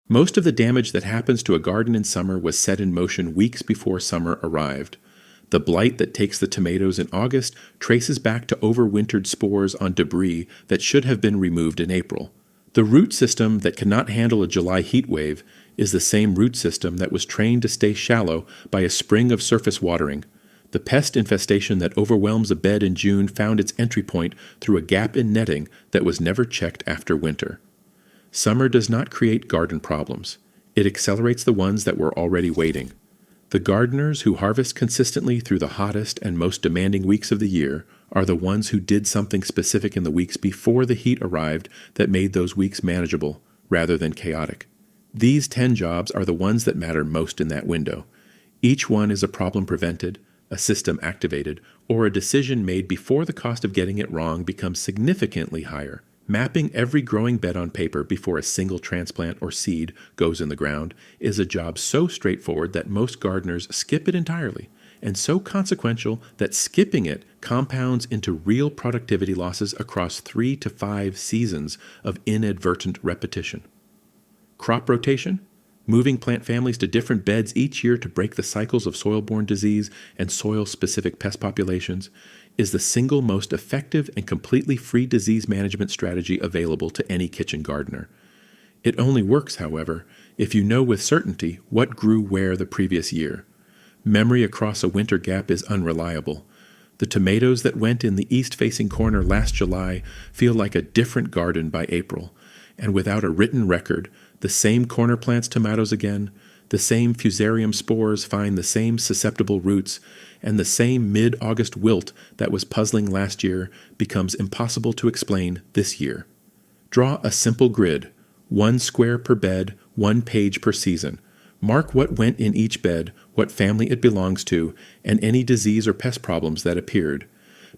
Most of the damage that happens to a garden in summer was set in motion weeks before summer arrived. The blight that takes the tomatoes in August traces back to overwintered spores on debris that should have been removed in April. The root system that cannot handle a July heat wave is the same root system that was trained to stay shallow by a spring of surface watering. The pest infestation that overwhelms a bed in June found its entry point through a gap in netting that was never checked after winter. Summer does not create garden problems. It accelerates the ones that were already waiting. The gardeners who harvest consistently through the hottest and most demanding weeks of the year are the ones who did something specific in the weeks before the heat arrived that made those weeks manageable, rather than chaotic. These 10 jobs are the ones that matter most in that window. Each one is a problem prevented, a system activated, or a decision made before the cost of getting it wrong becomes significantly higher. Mapping every growing bed on paper before a single transplant or seed goes in the ground is a job so straightforward that most gardeners skip it entirely, and so consequential that skipping it compounds into real productivity losses across 3 to 5 seasons of inadvertent repetition. Crop rotation? Moving plant families to different beds each year to break the cycles of soil-borne disease and soil-specific pest populations is the single most effective and completely free disease management strategy available to any kitchen gardener. It only works, however, if you know with certainty what grew where the previous year. Memory across a winter gap is unreliable. The tomatoes that went in the east-facing corner last July feel like a different garden by April, and without a written record, the same corner plants tomatoes again, the same fusarium spores find the same susceptible roots, and the same mid-August wilt that was puzzling last year becomes impossible to explain this year. Draw a simple grid, 1 square per bed, 1 page per season. Mark what went in each bed, what family it belongs to, and any disease or pest problems that appeared.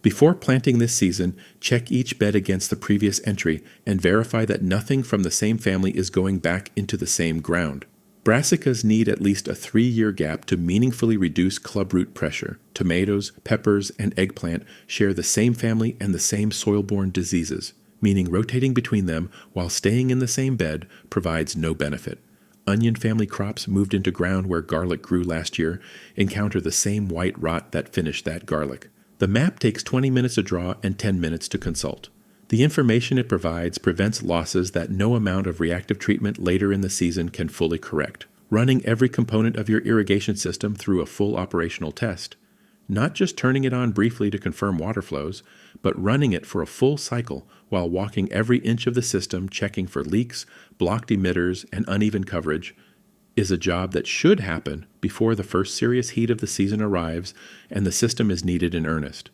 Before planting this season, check each bed against the previous entry and verify that nothing from the same family is going back into the same ground. Brassicas need at least a 3-year gap to meaningfully reduce clubroot pressure. Tomatoes, peppers, and eggplant share the same family and the same soil-borne diseases, meaning rotating between them while staying in the same bed provides no benefit. Onion family crops moved into ground where garlic grew last year encounter the same white rot that finished that garlic. The map takes 20 minutes to draw and 10 minutes to consult. The information it provides prevents losses that no amount of reactive treatment later in the season can fully correct. Running every component of your irrigation system through a full operational test. Not just turning it on briefly to confirm water flows, but running it for a full cycle while walking every inch of the system checking for leaks, blocked emitters, and uneven coverage is a job that should happen before the first serious heat of the season arrives and the system is needed in earnest.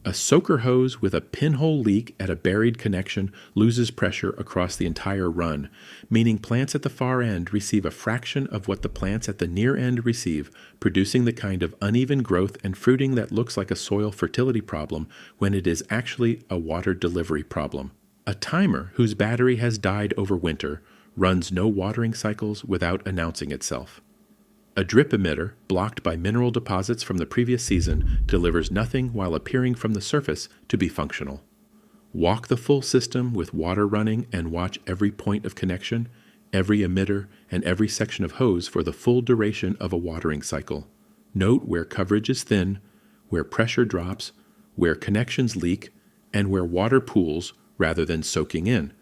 A soaker hose with a pinhole leak at a buried connection loses pressure across the entire run, meaning plants at the far end receive a fraction of what the plants at the near end receive, producing the kind of uneven growth and fruiting that looks like a soil fertility problem when it is actually a water delivery problem. A timer whose battery has died over winter runs no watering cycles without announcing itself. A drip emitter, blocked by mineral deposits from the previous season, delivers nothing while appearing from the surface to be functional. Walk the full system with water running and watch every point of connection, every emitter, and every section of hose for the full duration of a watering cycle. Note where coverage is thin, where pressure drops, where connections leak, and where water pools rather than soaking in,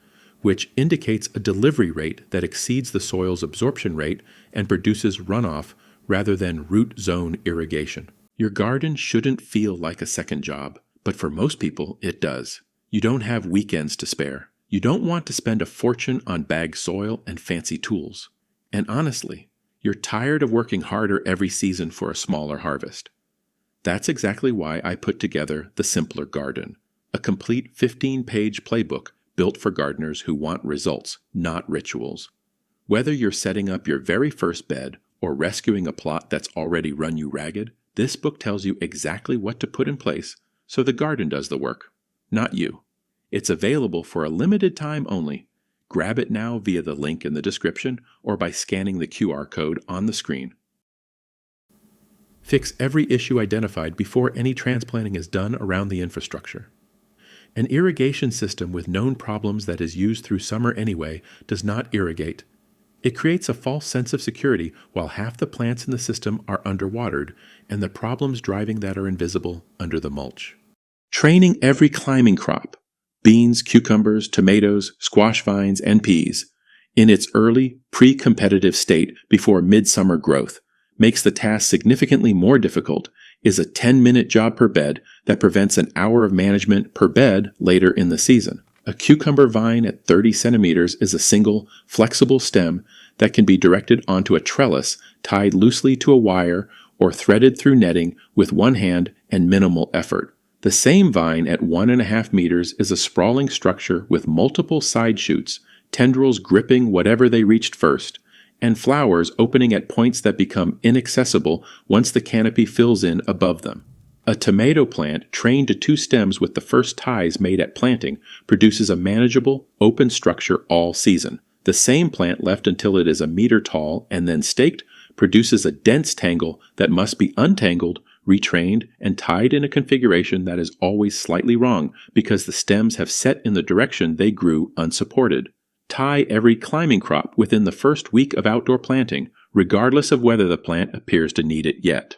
which indicates a delivery rate that exceeds the soil's absorption rate and produces runoff rather than root zone irrigation. Your garden shouldn't feel like a second job, but for most people it does. You don't have weekends to spare. You don't want to spend a fortune on bagged soil and fancy tools. And honestly, you're tired of working harder every season for a smaller harvest. That's exactly why I put together The Simpler Garden, a complete 15-page playbook built for gardeners who want results, not rituals. Whether you're setting up your very first bed or rescuing a plot that's already run you ragged, this book tells you exactly what to put in place so the garden does the work, not you. It's available for a limited time only. Grab it now via the link in the description or by scanning the QR code on the screen. Fix every issue identified before any transplanting is done around the infrastructure. An irrigation system with known problems that is used through summer anyway does not irrigate. It creates a false sense of security while half the plants in the system are underwatered, and the problems driving that are invisible under the mulch. Training every climbing crop, beans, cucumbers, tomatoes, squash vines, and peas, in its early, pre-competitive state before midsummer growth, makes the task significantly more difficult, is a 10-minute job per bed that prevents an hour of management per bed later in the season. A cucumber vine at 30 centimeters is a single, flexible stem that can be directed onto a trellis tied loosely to a wire or threaded through netting with one hand and minimal effort. The same vine at 1.5 meters is a sprawling structure with multiple side shoots, tendrils gripping whatever they reached first, and flowers opening at points that become inaccessible once the canopy fills in above them. A tomato plant trained to 2 stems with the first ties made at planting produces a manageable, open structure all season. The same plant left until it is a meter tall and then staked produces a dense tangle that must be untangled, retrained, and tied in a configuration that is always slightly wrong because the stems have set in the direction they grew unsupported. Tie every climbing crop within the first week of outdoor planting, regardless of whether the plant appears to need it yet.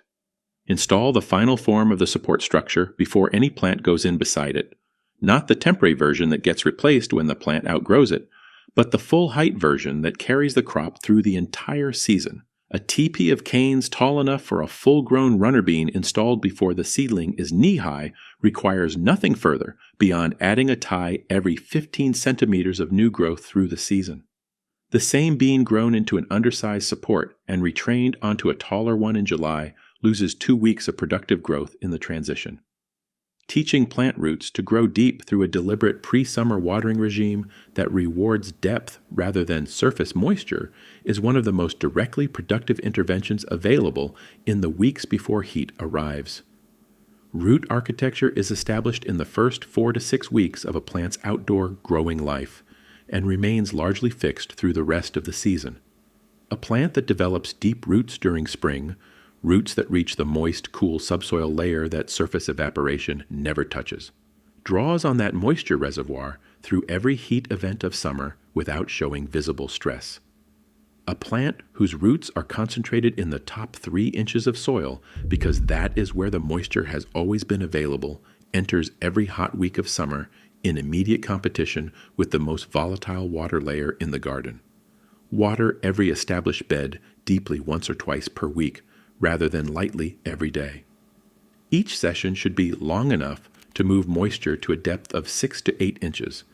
Install the final form of the support structure before any plant goes in beside it. Not the temporary version that gets replaced when the plant outgrows it, but the full height version that carries the crop through the entire season. A teepee of canes tall enough for a full-grown runner bean installed before the seedling is knee-high requires nothing further beyond adding a tie every 15 centimeters of new growth through the season. The same bean grown into an undersized support and retrained onto a taller one in July loses 2 weeks of productive growth in the transition. Teaching plant roots to grow deep through a deliberate pre-summer watering regime that rewards depth rather than surface moisture is one of the most directly productive interventions available in the weeks before heat arrives. Root architecture is established in the first 4 to 6 weeks of a plant's outdoor growing life and remains largely fixed through the rest of the season. A plant that develops deep roots during spring, roots that reach the moist, cool subsoil layer that surface evaporation never touches, draws on that moisture reservoir through every heat event of summer without showing visible stress. A plant whose roots are concentrated in the top 3 inches of soil because that is where the moisture has always been available enters every hot week of summer in immediate competition with the most volatile water layer in the garden. Water every established bed deeply once or twice per week rather than lightly every day. Each session should be long enough to move moisture to a depth of 6 to 8 inches.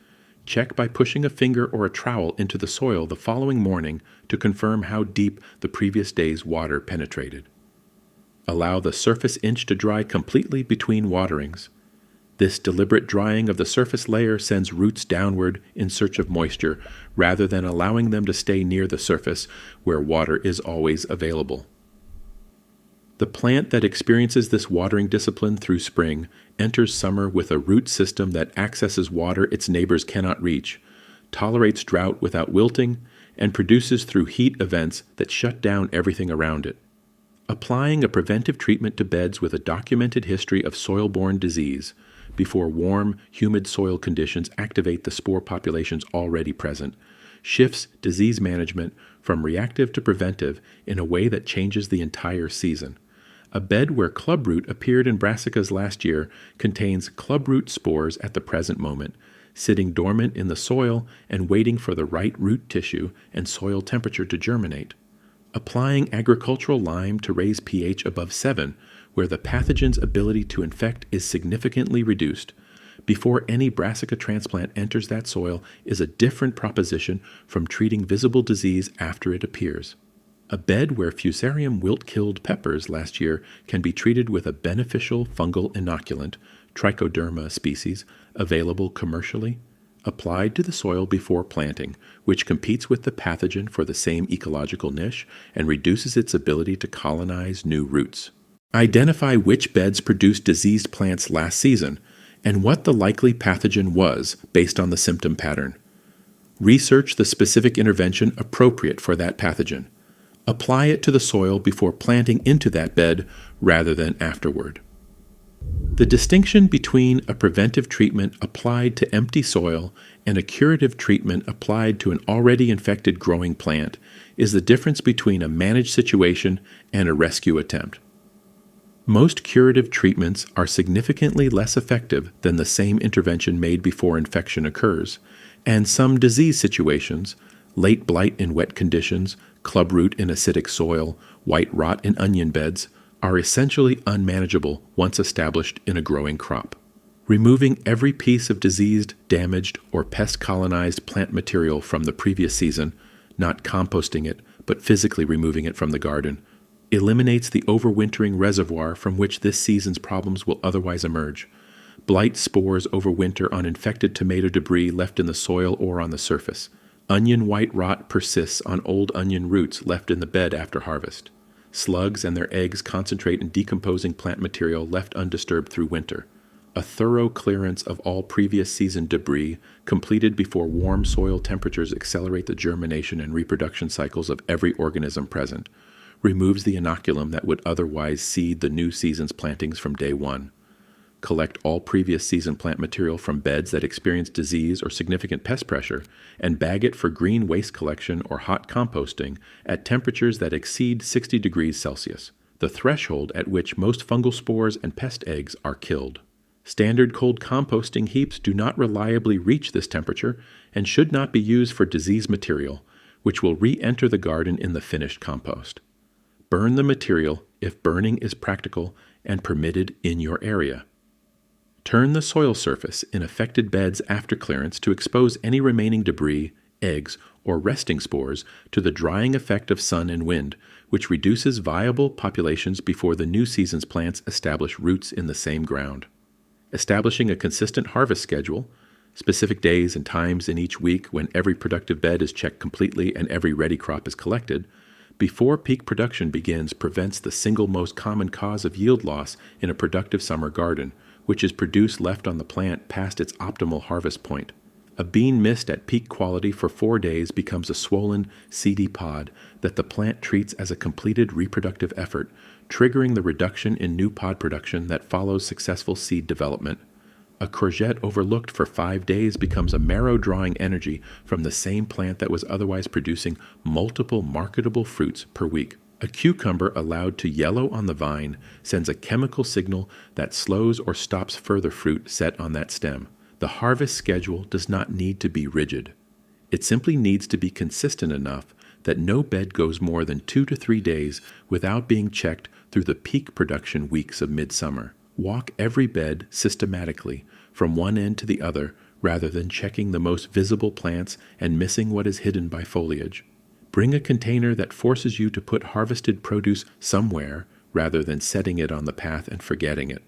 Check by pushing a finger or a trowel into the soil the following morning to confirm how deep the previous day's water penetrated. Allow the surface inch to dry completely between waterings. This deliberate drying of the surface layer sends roots downward in search of moisture rather than allowing them to stay near the surface where water is always available. The plant that experiences this watering discipline through spring enters summer with a root system that accesses water its neighbors cannot reach, tolerates drought without wilting, and produces through heat events that shut down everything around it. Applying a preventive treatment to beds with a documented history of soil-borne disease before warm, humid soil conditions activate the spore populations already present shifts disease management from reactive to preventive in a way that changes the entire season. A bed where clubroot appeared in brassicas last year contains clubroot spores at the present moment, sitting dormant in the soil and waiting for the right root tissue and soil temperature to germinate. Applying agricultural lime to raise pH above 7, where the pathogen's ability to infect is significantly reduced, before any brassica transplant enters that soil is a different proposition from treating visible disease after it appears. A bed where Fusarium wilt-killed peppers last year can be treated with a beneficial fungal inoculant, Trichoderma species, available commercially, applied to the soil before planting, which competes with the pathogen for the same ecological niche and reduces its ability to colonize new roots. Identify which beds produced diseased plants last season and what the likely pathogen was based on the symptom pattern. Research the specific intervention appropriate for that pathogen. Apply it to the soil before planting into that bed rather than afterward. The distinction between a preventive treatment applied to empty soil and a curative treatment applied to an already infected growing plant is the difference between a managed situation and a rescue attempt. Most curative treatments are significantly less effective than the same intervention made before infection occurs, and some disease situations, late blight in wet conditions, clubroot in acidic soil, white rot in onion beds, are essentially unmanageable once established in a growing crop. Removing every piece of diseased, damaged, or pest-colonized plant material from the previous season, not composting it, but physically removing it from the garden, eliminates the overwintering reservoir from which this season's problems will otherwise emerge. Blight spores overwinter on infected tomato debris left in the soil or on the surface. Onion white rot persists on old onion roots left in the bed after harvest. Slugs and their eggs concentrate in decomposing plant material left undisturbed through winter. A thorough clearance of all previous season debris, completed before warm soil temperatures accelerate the germination and reproduction cycles of every organism present, removes the inoculum that would otherwise seed the new season's plantings from day one. Collect all previous season plant material from beds that experience disease or significant pest pressure, and bag it for green waste collection or hot composting at temperatures that exceed 60 degrees Celsius, the threshold at which most fungal spores and pest eggs are killed. Standard cold composting heaps do not reliably reach this temperature and should not be used for disease material, which will re-enter the garden in the finished compost. Burn the material if burning is practical and permitted in your area. Turn the soil surface in affected beds after clearance to expose any remaining debris, eggs, or resting spores to the drying effect of sun and wind, which reduces viable populations before the new season's plants establish roots in the same ground. Establishing a consistent harvest schedule, specific days and times in each week when every productive bed is checked completely and every ready crop is collected, before peak production begins prevents the single most common cause of yield loss in a productive summer garden, which is produce left on the plant past its optimal harvest point. A bean missed at peak quality for 4 days becomes a swollen, seedy pod that the plant treats as a completed reproductive effort, triggering the reduction in new pod production that follows successful seed development. A courgette overlooked for 5 days becomes a marrow-drawing energy from the same plant that was otherwise producing multiple marketable fruits per week. A cucumber allowed to yellow on the vine sends a chemical signal that slows or stops further fruit set on that stem. The harvest schedule does not need to be rigid. It simply needs to be consistent enough that no bed goes more than 2 to 3 days without being checked through the peak production weeks of midsummer. Walk every bed systematically from one end to the other rather than checking the most visible plants and missing what is hidden by foliage. Bring a container that forces you to put harvested produce somewhere rather than setting it on the path and forgetting it.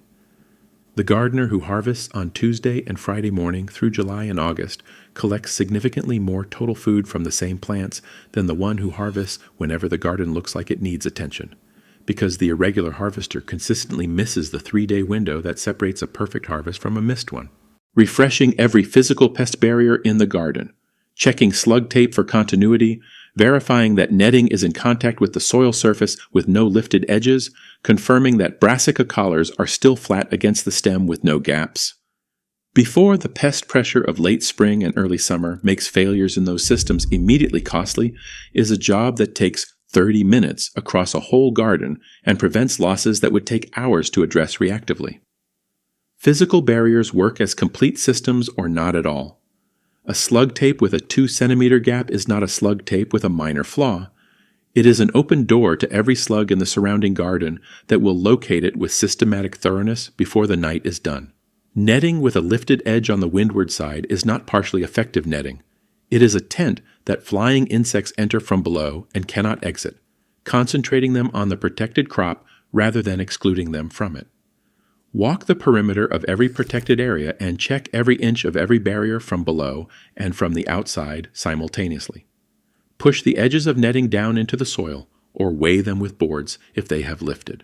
The gardener who harvests on Tuesday and Friday morning through July and August collects significantly more total food from the same plants than the one who harvests whenever the garden looks like it needs attention, because the irregular harvester consistently misses the 3-day window that separates a perfect harvest from a missed one. Refreshing every physical pest barrier in the garden, checking slug tape for continuity, verifying that netting is in contact with the soil surface with no lifted edges, confirming that brassica collars are still flat against the stem with no gaps. Before the pest pressure of late spring and early summer makes failures in those systems immediately costly, is a job that takes 30 minutes across a whole garden and prevents losses that would take hours to address reactively. Physical barriers work as complete systems or not at all. A slug tape with a 2-centimeter gap is not a slug tape with a minor flaw. It is an open door to every slug in the surrounding garden that will locate it with systematic thoroughness before the night is done. Netting with a lifted edge on the windward side is not partially effective netting. It is a tent that flying insects enter from below and cannot exit, concentrating them on the protected crop rather than excluding them from it. Walk the perimeter of every protected area and check every inch of every barrier from below and from the outside simultaneously. Push the edges of netting down into the soil or weigh them with boards if they have lifted.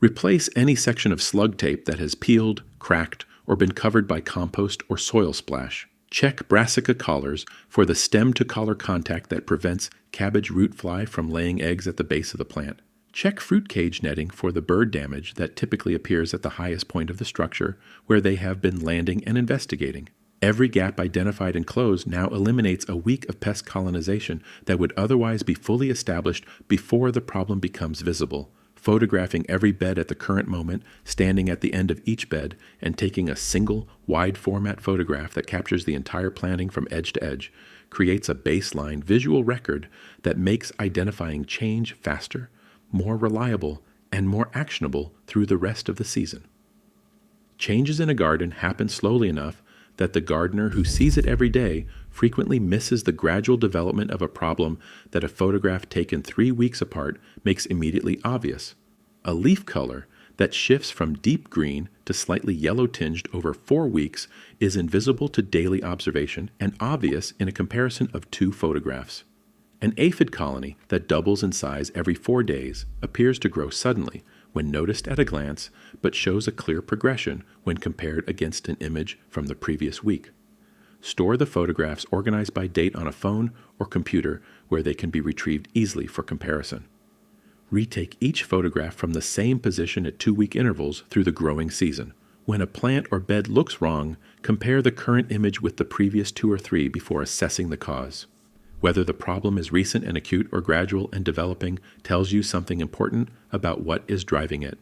Replace any section of slug tape that has peeled, cracked, or been covered by compost or soil splash. Check brassica collars for the stem-to-collar contact that prevents cabbage root fly from laying eggs at the base of the plant. Check fruit cage netting for the bird damage that typically appears at the highest point of the structure where they have been landing and investigating. Every gap identified and closed now eliminates a week of pest colonization that would otherwise be fully established before the problem becomes visible. Photographing every bed at the current moment, standing at the end of each bed, and taking a single, wide-format photograph that captures the entire planting from edge to edge creates a baseline visual record that makes identifying change faster, more reliable, and more actionable through the rest of the season. Changes in a garden happen slowly enough that the gardener who sees it every day frequently misses the gradual development of a problem that a photograph taken 3 weeks apart makes immediately obvious. A leaf color that shifts from deep green to slightly yellow tinged over 4 weeks is invisible to daily observation and obvious in a comparison of 2 photographs. An aphid colony that doubles in size every 4 days appears to grow suddenly when noticed at a glance, but shows a clear progression when compared against an image from the previous week. Store the photographs organized by date on a phone or computer where they can be retrieved easily for comparison. Retake each photograph from the same position at 2-week intervals through the growing season. When a plant or bed looks wrong, compare the current image with the previous 2 or 3 before assessing the cause. Whether the problem is recent and acute or gradual and developing tells you something important about what is driving it.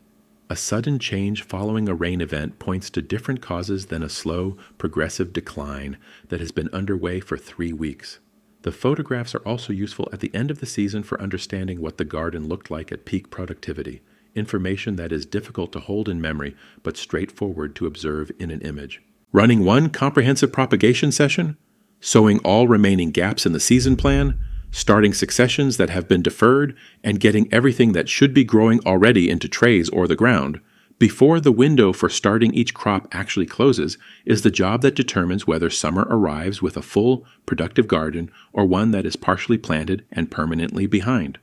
A sudden change following a rain event points to different causes than a slow, progressive decline that has been underway for 3 weeks. The photographs are also useful at the end of the season for understanding what the garden looked like at peak productivity, information that is difficult to hold in memory but straightforward to observe in an image. Running one comprehensive propagation session? Sowing all remaining gaps in the season plan, starting successions that have been deferred, and getting everything that should be growing already into trays or the ground, before the window for starting each crop actually closes, is the job that determines whether summer arrives with a full, productive garden or one that is partially planted and permanently behind.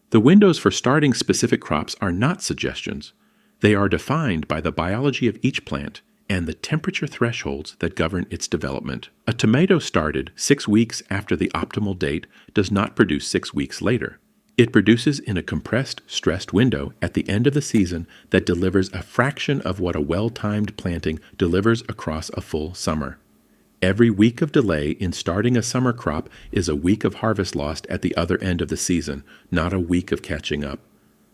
The windows for starting specific crops are not suggestions. They are defined by the biology of each plant and the temperature thresholds that govern its development. A tomato started 6 weeks after the optimal date does not produce 6 weeks later. It produces in a compressed, stressed window at the end of the season that delivers a fraction of what a well-timed planting delivers across a full summer. Every week of delay in starting a summer crop is a week of harvest lost at the other end of the season, not a week of catching up.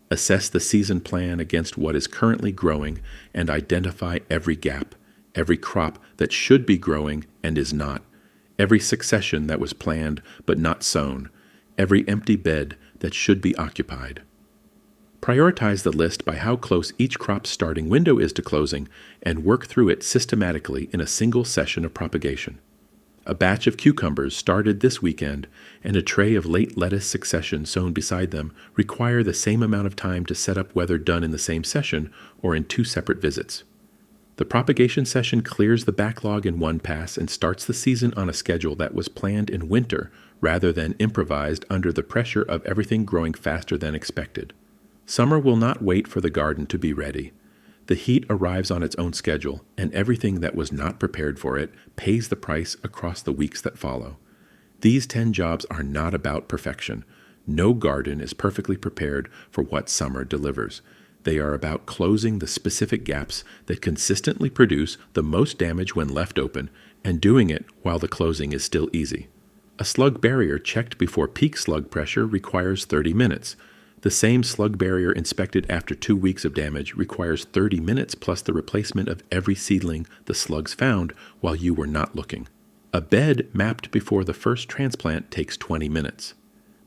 Assess the season plan against what is currently growing and identify every gap, every crop that should be growing and is not, every succession that was planned but not sown, every empty bed that should be occupied. Prioritize the list by how close each crop's starting window is to closing and work through it systematically in a single session of propagation. A batch of cucumbers started this weekend and a tray of late lettuce succession sown beside them require the same amount of time to set up whether done in the same session or in 2 separate visits. The propagation session clears the backlog in one pass and starts the season on a schedule that was planned in winter rather than improvised under the pressure of everything growing faster than expected. Summer will not wait for the garden to be ready. The heat arrives on its own schedule, and everything that was not prepared for it pays the price across the weeks that follow. These 10 jobs are not about perfection. No garden is perfectly prepared for what summer delivers. They are about closing the specific gaps that consistently produce the most damage when left open, and doing it while the closing is still easy. A slug barrier checked before peak slug pressure requires 30 minutes. The same slug barrier inspected after 2 weeks of damage requires 30 minutes plus the replacement of every seedling the slugs found while you were not looking. A bed mapped before the first transplant takes 20 minutes.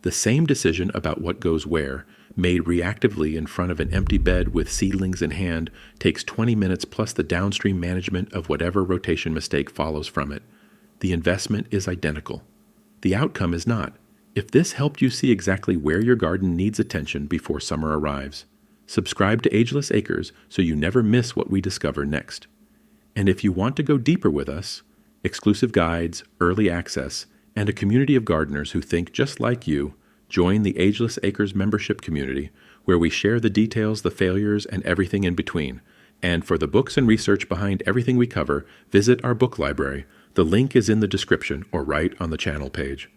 The same decision about what goes where, made reactively in front of an empty bed with seedlings in hand, takes 20 minutes plus the downstream management of whatever rotation mistake follows from it. The investment is identical. The outcome is not. If this helped you see exactly where your garden needs attention before summer arrives, subscribe to Ageless Acres so you never miss what we discover next. And if you want to go deeper with us, exclusive guides, early access, and a community of gardeners who think just like you, join the Ageless Acres membership community where we share the details, the failures, and everything in between. And for the books and research behind everything we cover, visit our book library. The link is in the description or right on the channel page.